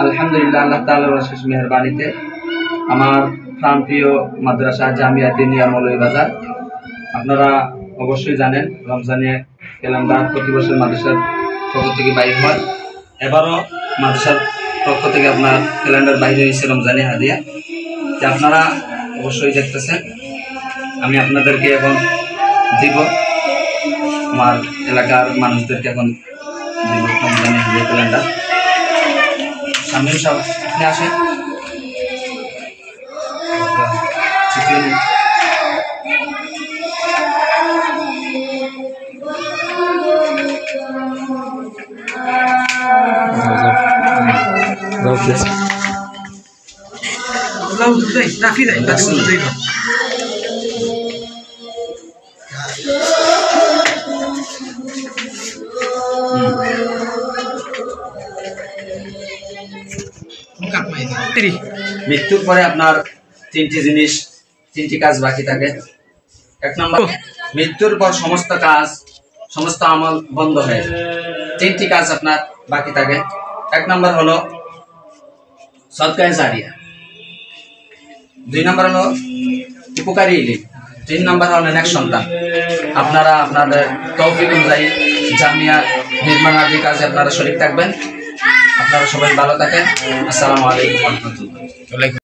আলহামদুলিল্লাহ আল্লাহ তাআলার অশেষ মেহেরবানিতে আমার প্রাণপ্রিয় মাদ্রাসা জামিয়া দিনিয়া মৌলভীবাজার, আপনারা অবশ্যই জানেন রমজানে ক্যালেন্ডার প্রতি বছর মাদ্রাসার পক্ষ থেকে বাইর হয়। এবারও মাদ্রাসার পক্ষ থেকে আপনার ক্যালেন্ডার বাইরে হয়েছে রমজানে হাদিয়া, যে আপনারা অবশ্যই দেখতেছেন। আমি আপনাদেরকে এখন দিব, আমার এলাকার মানুষদেরকে এখন দিব রমজানে হাদিয়া ক্যালেন্ডার। সামনে সব আপনি আসেন, মৃত্যুর পরে আপনার তিনটি কাজ বাকি থাকে। এক নম্বর, মৃত্যুর পর সমস্ত আমল বন্ধ হয়ে যায়। তিনটি কাজ আপনার বাকি থাকে। এক নম্বর হলো সদকায়ে জারিয়া, 2 নম্বর হলো উপকারী ইলম, 3 নম্বর হলো নেক সন্তান। আপনারা আপনাদের তৌফিক অনুযায়ী জামিয়া নির্মাণাদি কাজে আপনারা শরীক থাকবেন। আপনারা সবাই ভালো থাকেন। আসসালামু আলাইকুম ওয়া রাহমাতুল্লাহ।